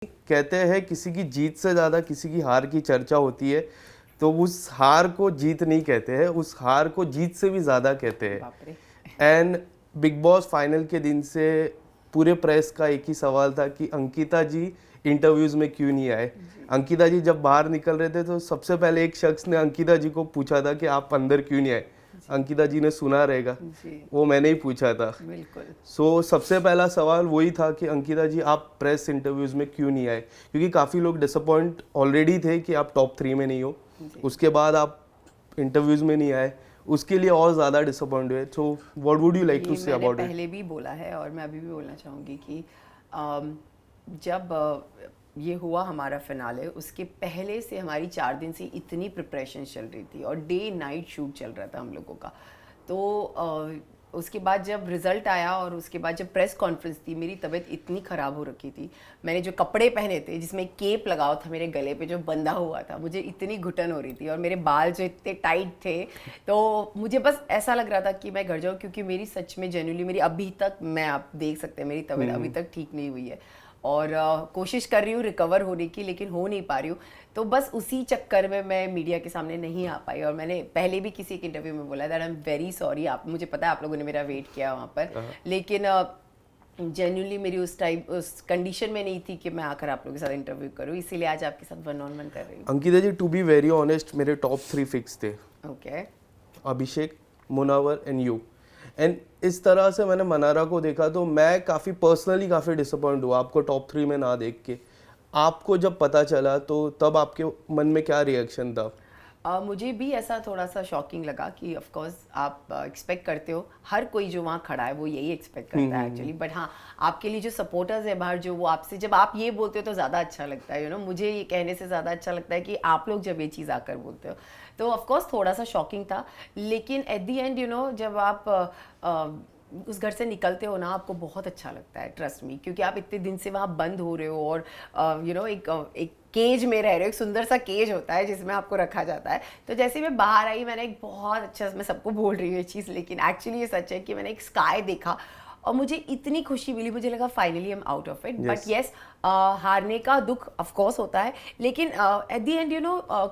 कहते हैं किसी की जीत से ज़्यादा किसी की हार की चर्चा होती है, तो उस हार को जीत नहीं कहते हैं, उस हार को जीत से भी ज़्यादा कहते हैं। एंड बिग बॉस फाइनल के दिन से पूरे प्रेस का एक ही सवाल था कि अंकिता जी इंटरव्यूज़ में क्यों नहीं आए। अंकिता जी जब बाहर निकल रहे थे तो सबसे पहले एक शख्स ने अंकिता जी को पूछा था कि आप अंदर क्यों नहीं आए। अंकिता जी ने सुना रहेगा, वो मैंने ही पूछा था। बिल्कुल। सो सबसे पहला सवाल वही था कि अंकिता जी आप प्रेस इंटरव्यूज़ में क्यों नहीं आए, क्योंकि काफ़ी लोग डिसअपॉइंट ऑलरेडी थे कि आप टॉप 3 में नहीं हो, उसके बाद आप इंटरव्यूज़ में नहीं आए, उसके लिए और ज़्यादा डिसअपॉइंट हुए। So what would you like to say about it? पहले भी बोला है और मैं अभी भी बोलना चाहूँगी कि जब ये हुआ हमारा फिनाले, उसके पहले से हमारी 4 दिन से इतनी प्रिपरेशन चल रही थी और डे नाइट शूट चल रहा था हम लोगों का। तो उसके बाद जब रिज़ल्ट आया और उसके बाद जब प्रेस कॉन्फ्रेंस थी, मेरी तबीयत इतनी ख़राब हो रखी थी। मैंने जो कपड़े पहने थे जिसमें केप लगाओ था मेरे गले पे जो बंधा हुआ था, मुझे इतनी घुटन हो रही थी और मेरे बाल जो इतने टाइट थे, तो मुझे बस ऐसा लग रहा था कि मैं घर जाऊँ, क्योंकि मेरी सच में जेन्युइनली मेरी अभी तक, मैं आप देख सकते हैं मेरी तबीयत अभी तक ठीक नहीं हुई है और कोशिश कर रही हूँ रिकवर होने की, लेकिन हो नहीं पा रही हूँ। तो बस उसी चक्कर में मैं मीडिया के सामने नहीं आ पाई और मैंने पहले भी किसी एक इंटरव्यू में बोला that I am very sorry. आप, मुझे पता है आप लोगों ने मेरा वेट किया वहाँ पर, लेकिन जेन्युइनली मेरी उस टाइम उस कंडीशन में नहीं थी कि मैं आकर आप लोगों के साथ इंटरव्यू करूँ, इसीलिए आज आपके साथ 1-on-1 कर रही हूँ। अंकिता जी, टू बी वेरी ऑनेस्ट, मेरे टॉप 3 फिक्स थे। Okay. Abhishek, Munawar and you. And इस तरह से मैंने मनारा को देखा तो मैं काफ़ी पर्सनली काफ़ी डिसअपॉइंट हुआ आपको टॉप 3 में ना देख के। आपको जब पता चला तो तब आपके मन में क्या रिएक्शन था? मुझे भी ऐसा थोड़ा सा शॉकिंग लगा कि ऑफ कोर्स आप एक्सपेक्ट करते हो, हर कोई जो वहाँ खड़ा है वो यही एक्सपेक्ट करता है एक्चुअली, बट हाँ, आपके लिए जो सपोर्टर्स है बाहर, जो वो आपसे जब आप ये बोलते हो तो ज़्यादा अच्छा लगता है, मुझे ये कहने से ज़्यादा अच्छा लगता है कि आप लोग जब ये चीज़ आकर बोलते हो, तो ऑफ कोर्स थोड़ा सा शॉकिंग था। लेकिन एट दी एंड जब आप उस घर से निकलते हो ना, आपको बहुत अच्छा लगता है, ट्रस्ट मी, क्योंकि आप इतने दिन से वहाँ बंद हो रहे हो और एक केज में रह रहे हो। एक सुंदर सा केज होता है जिसमें आपको रखा जाता है। तो जैसे मैं बाहर आई, मैंने एक बहुत अच्छा, मैं सबको बोल रही हूँ ये चीज़, लेकिन एक्चुअली ये सच है कि मैंने एक स्काई देखा और मुझे इतनी खुशी मिली, मुझे लगा finally I am out of it. But yes, हारने का दुख ऑफ कोर्स होता है, लेकिन एट दी एंड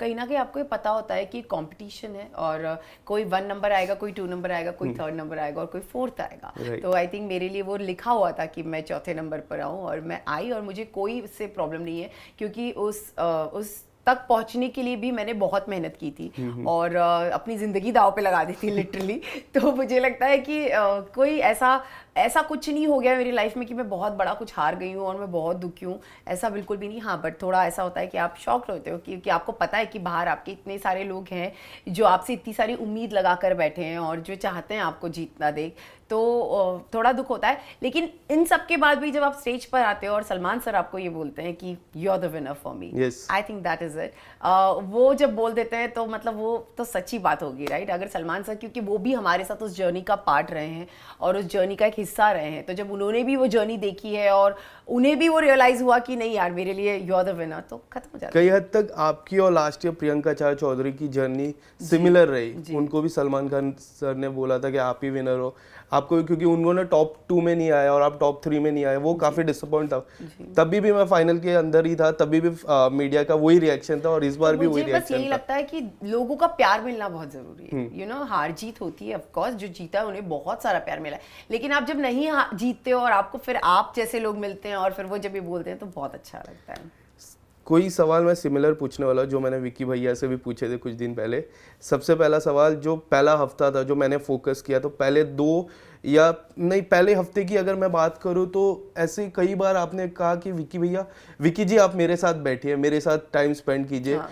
कहीं ना कहीं आपको ये पता होता है कि कंपटीशन है और कोई 1 नंबर आएगा, कोई 2 नंबर आएगा, कोई 3rd नंबर आएगा और कोई 4th आएगा। तो आई थिंक मेरे लिए वो लिखा हुआ था कि मैं 4थे नंबर पर आऊँ और मैं आई और मुझे कोई इससे प्रॉब्लम नहीं है, क्योंकि उस तक पहुंचने के लिए भी मैंने बहुत मेहनत की थी और अपनी ज़िंदगी दांव पे लगा दी थी लिटरली। तो मुझे लगता है कि कोई ऐसा कुछ नहीं हो गया मेरी लाइफ में कि मैं बहुत बड़ा कुछ हार गई हूँ और मैं बहुत दुखी हूँ, ऐसा बिल्कुल भी नहीं। हाँ, बट थोड़ा ऐसा होता है कि आप शॉक्ड होते हो क्योंकि आपको पता है कि बाहर आपके इतने सारे लोग हैं जो आपसे इतनी सारी उम्मीद लगा कर बैठे हैं और जो चाहते हैं आपको जीतना देख, तो थोड़ा दुख होता है। लेकिन इन सब के बाद भी जब आप स्टेज पर आते हो और सलमान सर आपको ये बोलते हैं कि you are the winner for me, I think that is it. वो जब बोल देते हैं तो मतलब वो तो सच्ची बात होगी, राइट? अगर सलमान सर, क्योंकि वो भी हमारे साथ उस जर्नी का पार्ट रहे हैं और उस जर्नी का एक हिस्सा रहे हैं, तो जब उन्होंने भी वो जर्नी देखी है और उन्हें भी वो रियलाइज हुआ कि नहीं यार, मेरे लिए यू आर द विनर, तो खत्म हो जाता है। कई हद तक आपकी और लास्ट ईयर प्रियंका चौधरी की जर्नी सिमिलर रही। उनको भी सलमान खान सर ने बोला था कि आप ही विनर हो, आपको, क्योंकि उन्होंने टॉप 2 में नहीं आया और आप टॉप 3 में नहीं आए, वो काफी डिसअपॉइंट था। तभी भी मैं फाइनल के अंदर ही था, तभी भी मीडिया का वही रिएक्शन था और इस बार भी वही रिएक्शन था। यही लगता है कि लोगों का प्यार मिलना बहुत जरूरी है। हार जीत होती है, ऑफ कोर्स जो जीता है उन्हें बहुत सारा प्यार मिला है, लेकिन आप जब नहीं जीतते हो और आपको फिर आप जैसे लोग मिलते हैं और फिर वो जब ये बोलते हैं तो बहुत अच्छा लगता है। कोई सवाल मैं सिमिलर पूछने वाला जो मैंने विकी भैया से भी पूछे थे कुछ दिन पहले। सबसे पहला सवाल, जो पहला हफ्ता था जो मैंने फोकस किया, तो पहले हफ्ते की अगर मैं बात करूं तो ऐसे कई बार आपने कहा कि विकी जी आप मेरे साथ बैठिए, मेरे साथ टाइम स्पेंड कीजिए। हाँ।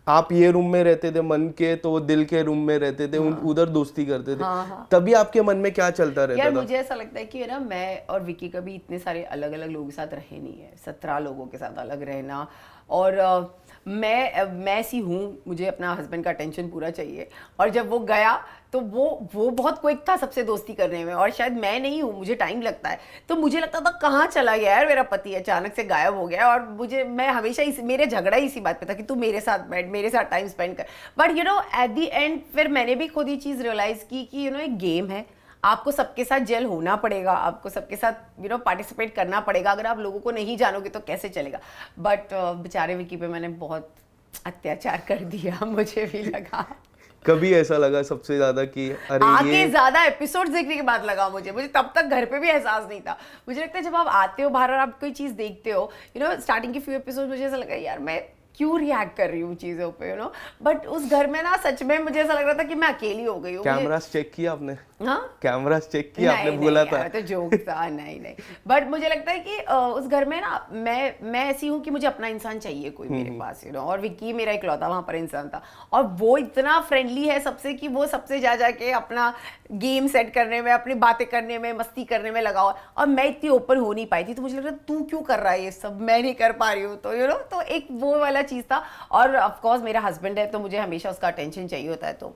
आप ये रूम में रहते थे मन के, तो वो दिल के रूम में रहते थे। हाँ। उधर दोस्ती करते थे। हाँ। तभी आपके मन में क्या चलता रहता था? मुझे ऐसा लगता है कि ना, मैं और विकी कभी इतने सारे अलग अलग लोगों के साथ रहे नहीं है। 17 लोगों के साथ अलग रहना, और मैं ऐसी हूँ, मुझे अपना हस्बैंड का अटेंशन पूरा चाहिए, और जब वो गया तो वो बहुत क्विक था सबसे दोस्ती करने में, और शायद मैं नहीं हूँ, मुझे टाइम लगता है। तो मुझे लगता था कहाँ चला गया यार मेरा पति, अचानक से गायब हो गया। और मैं हमेशा मेरे झगड़ा इसी बात पे था कि तू मेरे साथ बैठ, मेरे साथ टाइम स्पेंड कर। बट एट दी एंड फिर मैंने भी खुद ये चीज़ रियलाइज़ की कि एक गेम है, आपको सबके साथ जेल होना पड़ेगा, आपको सबके साथ पार्टिसिपेट करना पड़ेगा। अगर आप लोगों को नहीं जानोगे तो कैसे चलेगा। बट बेचारे विकी पे मैंने बहुत अत्याचार कर दिया, मुझे भी लगा। कभी ऐसा लगा सबसे ज्यादा कि अरे आगे ये ज्यादा एपिसोड्स देखने के बाद लगा मुझे तब तक घर पे भी एहसास नहीं था। मुझे लगता है जब आप आते हो बाहर और आप कोई चीज देखते हो, स्टार्टिंग के फ्यू एपिसोड मुझे ऐसा लगा यार मैं क्यों रिएक्ट कर रही हूँ चीजों पे, बट उस घर में ना सच में मुझे ऐसा लग रहा था कि मैं अकेली हो गई हूँ। कैमरास चेक किया आपने? हाँ, कैमरास चेक किया आपने? बोला था तो जोक था। नहीं, बट मुझे लगता है कि उस घर में ना मैं ऐसी हूँ कि मुझे अपना इंसान चाहिए कोई मेरे पास, और विक्की मेरा इकलौता वहां पर इंसान था। और वो इतना फ्रेंडली है सबसे कि वो सबसे जा जाके अपना गेम सेट करने में, अपनी बातें करने में, मस्ती करने में लगा हुआ। और मैं इतनी ओपन हो नहीं पाई थी, तो मुझे लग रहा तू क्यों कर रहा है ये सब, मैं नहीं कर पा रही हूँ। तो तो एक वो वाला चीज था। और ऑफकोर्स मेरा हस्बैंड है तो मुझे हमेशा उसका अटेंशन चाहिए होता है। तो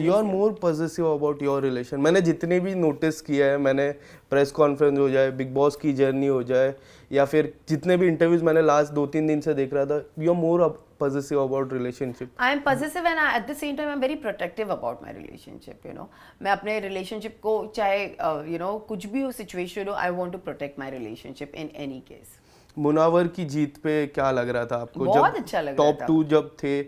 you are more positive about your relation. मैंने जितने भी नोटिस किया है, मैंने प्रेस कॉन्फ्रेंस हो जाए, बिग बॉस की जर्नी हो जाए, या फिर जितने भी इंटरव्यूज मैंने लास्ट 2-3 दिन से देख रहा था, you are more positive about relationship. I am positive and at the same time I am very protective about my relationship. मैं अपने रिलेशनशिप को चाहे कुछ भी हो सिचुएशन हो, I want to protect my relationship in any case. Munawar की जीत पे क्या लग रहा था आपको? बहुत जब अच्छा लग रहा था। टॉप 2 जब थे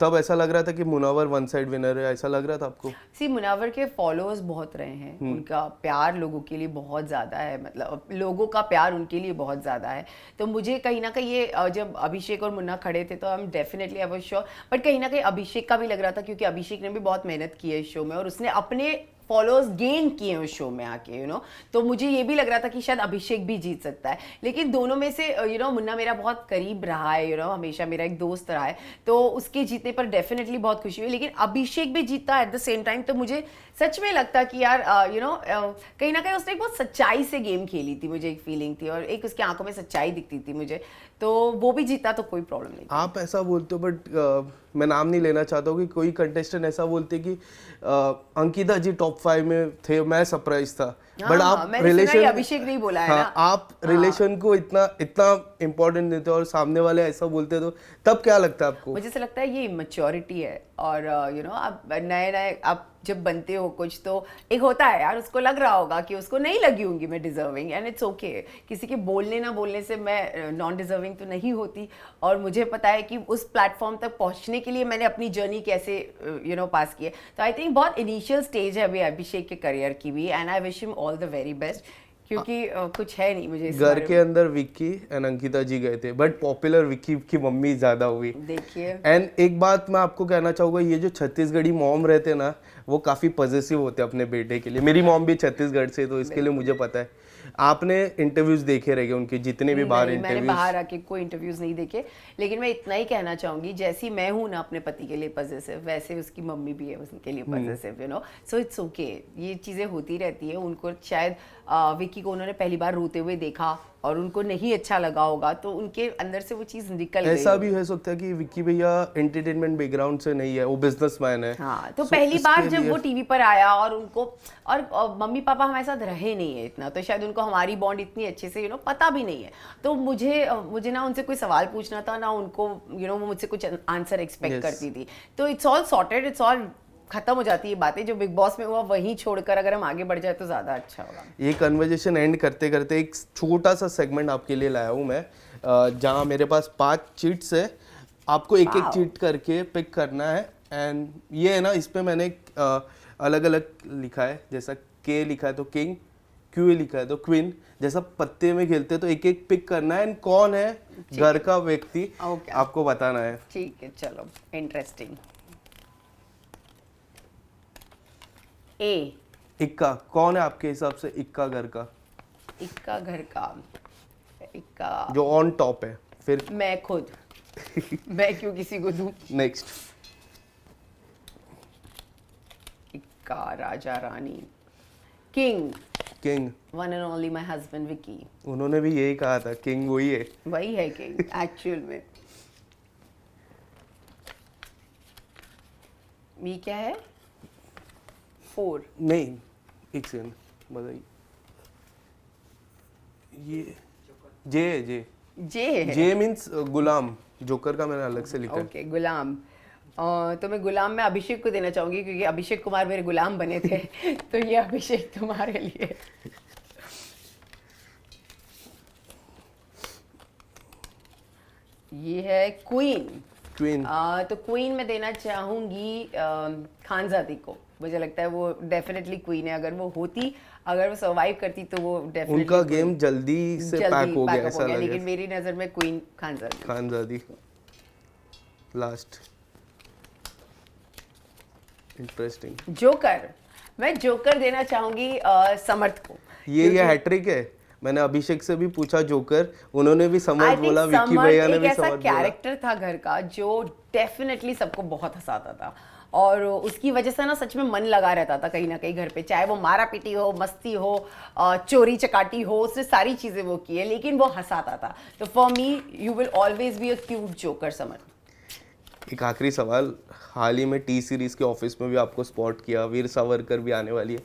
तब ऐसा लग रहा था कि मुनावर वन साइड विनर है, ऐसा लग रहा था आपको? सी, मुनावर के फॉलोअर्स बहुत रहे हैं, उनका प्यार लोगों के लिए बहुत ज़्यादा है, मतलब लोगों का प्यार उनके लिए बहुत ज़्यादा है। तो मुझे कहीं ना कहीं ये जब अभिषेक और मुन्ना खड़े थे तो I am definitely I was sure, but कहीं ना कहीं अभिषेक का भी लग रहा था क्योंकि अभिषेक ने भी बहुत मेहनत की है इस शो में और उसने अपने फॉलोअर्स गेन किए हैं उस शो में आके, तो मुझे ये भी लग रहा था कि शायद अभिषेक भी जीत सकता है। लेकिन दोनों में से मुन्ना मेरा बहुत करीब रहा है, हमेशा मेरा एक दोस्त रहा है, तो उसके जीतने पर डेफिनेटली बहुत खुशी हुई। लेकिन अभिषेक भी जीता एट द सेम टाइम, तो मुझे सच में लगता कि यार कहीं ना कहीं उसने एक बहुत सच्चाई से गेम खेली थी, मुझे एक फीलिंग थी और एक उसकी आंखों में सच्चाई दिखती थी मुझे, तो वो भी जीता तो कोई प्रॉब्लम नहीं। आप ऐसा बोलते हो, बट मैं नाम नहीं लेना चाहता हूँ कि कोई कंटेस्टेंट ऐसा बोलते कि अंकिता जी टॉप 5 में थे, मैं सरप्राइज था। बट आप रिलेशन, अभिषेक नहीं बोला है ना, आप रिलेशन को इतना इतना इम्पोर्टेंट देते हो और सामने वाले ऐसा बोलते तो तब क्या लगता है आपको? मुझे ऐसा लगता है ये इमेच्योरिटी है। और आप नए आप जब बनते हो कुछ तो एक होता है यार, उसको लग रहा होगा कि उसको नहीं लगी होंगी मैं डिजर्विंग, एंड इट्स ओके। किसी के बोलने ना बोलने से मैं नॉन डिजर्विंग तो नहीं होती, और मुझे पता है कि उस प्लेटफॉर्म तक पहुंचने के लिए मैंने अपनी जर्नी कैसे पास की है। तो आई थिंक बहुत इनिशियल स्टेज है अभी अभिषेक के करियर की भी, and I wish him all the very best, क्योंकि कुछ है नहीं मुझे घर के अंदर विक्की एंड अंकिता जी गए थे, बट पॉपुलर विक्की की मम्मी ज्यादा हुई। देखिए, एंड एक बात मैं आपको कहना चाहूंगा, ये जो छत्तीसगढ़ी मॉम रहते ना, वो काफी पॉजिटिव होते हैं अपने बेटे के लिए। मेरी मॉम भी छत्तीसगढ़ से, तो इसके लिए मुझे पता है। आपने इंटरव्यूज देखे रहेंगे उनके, जितने भी बाहर मैंने इंटरव्यूज? बाहर आके कोई इंटरव्यूज नहीं देखे, लेकिन मैं इतना ही कहना चाहूंगी, जैसी मैं हूं ना अपने पति के लिए पॉजिटिव, वैसे उसकी मम्मी भी है उसके लिए पॉजिटिव, सो इट्स ओके। ये चीजें होती रहती है। उनको शायद विक्की को उन्होंने पहली बार रोते हुए देखा और उनको नहीं अच्छा लगा होगा, तो उनके अंदर से वो चीज निकल गई। ऐसा भी हो सकता है कि विक्की भैया एंटरटेनमेंट बैकग्राउंड से नहीं है, वो बिजनेसमैन है। हाँ, तो पहली बार जब वो टीवी पर आया और उनको और मम्मी पापा हमारे साथ रहे नहीं है इतना, तो शायद उनको हमारी बॉन्ड इतनी अच्छे से पता भी नहीं है। तो मुझे ना उनसे कोई सवाल पूछना था ना उनको, वो मुझसे कुछ आंसर एक्सपेक्ट करती थी। तो it's all sorted, it's all खत्म हो जाती है बातें। जो बिग बॉस में हुआ वहीं छोड़कर अगर हम आगे बढ़ जाए तो ज्यादा अच्छा होगा। ये कन्वर्जेशन एंड करते करते एक छोटा सा सेगमेंट आपके लिए लाया हूँ मैं, जहाँ मेरे पास 5 चीट्स है, आपको एक एक चीट करके पिक करना है। एंड ये है ना, इस पे मैंने अलग अलग लिखा है, जैसा के लिखा है तो किंग, क्यू लिखा है तो क्वीन, जैसा पत्ते में खेलते हैं, तो एक एक पिक करना है। एंड कौन है घर का व्यक्ति आपको बताना है। ठीक है, चलो, इंटरेस्टिंग। ए, इक्का कौन है आपके हिसाब से? इक्का घर का, इक्का घर का, इक्का जो ऑन टॉप है। फिर मैं खुद मैं क्यों किसी को दूं? नेक्स्ट, इक्का राजा रानी। King, king one and only my husband Vicky. उन्होंने भी यही कहा था, किंग वही है। वही है किंग एक्चुअल में। ये क्या है? 4 नहीं, एक सेकंड बताइए। ये जे है, जे जे है। जे मीन्स गुलाम। जोकर का मैंने अलग से लिखा है। ओके, गुलाम। तो मैं गुलाम में अभिषेक को देना चाहूंगी क्योंकि अभिषेक कुमार मेरे गुलाम बने थे तो ये अभिषेक तुम्हारे लिए। ये है क्वीन। क्वीन तो क्वीन में देना चाहूंगी खानजादी को। मुझे लगता है वो डेफिनेटली क्वीन है। अगर वो होती, अगर वो सर्वाइव करती तो वो डेफिनेटली उनका गेम जल्दी से पैक हो गया ऐसा लगे। लेकिन मेरी नजर में queen Khanzaadi. Khanzaadi last. Interesting. Joker, मैं जोकर देना चाहूंगी समर्थ को। ये हैट्रिक है। मैंने अभिषेक से भी पूछा जोकर, उन्होंने भी समर्थ बोला, विक्की समर्थ भैया ने एक भी ऐसा समर्थ बोला। कैरेक्टर था घर का जो डेफिनेटली सबको बहुत हंसाता था और उसकी वजह से ना सच में मन लगा रहता था कहीं ना कहीं घर पे, चाहे वो मारा पीटी हो, मस्ती हो, चोरी चकाटी हो, उसने सारी चीजें वो की है लेकिन वो हंसाता था। तो for me you will always be a cute joker Samarth. एक आखिरी सवाल, हाल ही में टी सीरीज के ऑफिस में भी आपको स्पॉट किया, वीर सावरकर भी आने वाली है,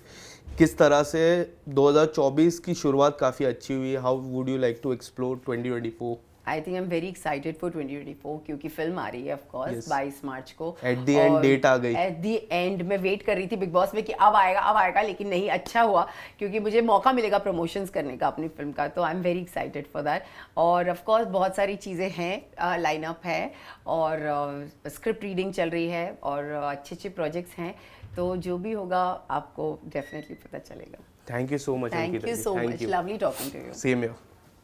किस तरह से 2024 की शुरुआत काफ़ी अच्छी हुई है, how would you like to explore 2024? I think I am very excited for 2024 क्योंकि फिल्म आ रही है ऑफ कोर्स 22 मार्च को। एट द एंड डेट आ गई। एट द एंड मैं वेट कर रही थी बिग बॉस में कि अब आएगा लेकिन नहीं, अच्छा हुआ क्योंकि मुझे मौका मिलेगा प्रमोशंस करने का अपनी फिल्म का। तो आई am very excited for that. और ऑफ कोर्स बहुत सारी चीज़ें हैं, लाइनअप है और स्क्रिप्ट रीडिंग चल रही है और अच्छे प्रोजेक्ट्स हैं। तो जो भी होगा आपको डेफिनेटली पता चलेगा। Thank you so much. Thank you so much, lovely talking to you. Same here.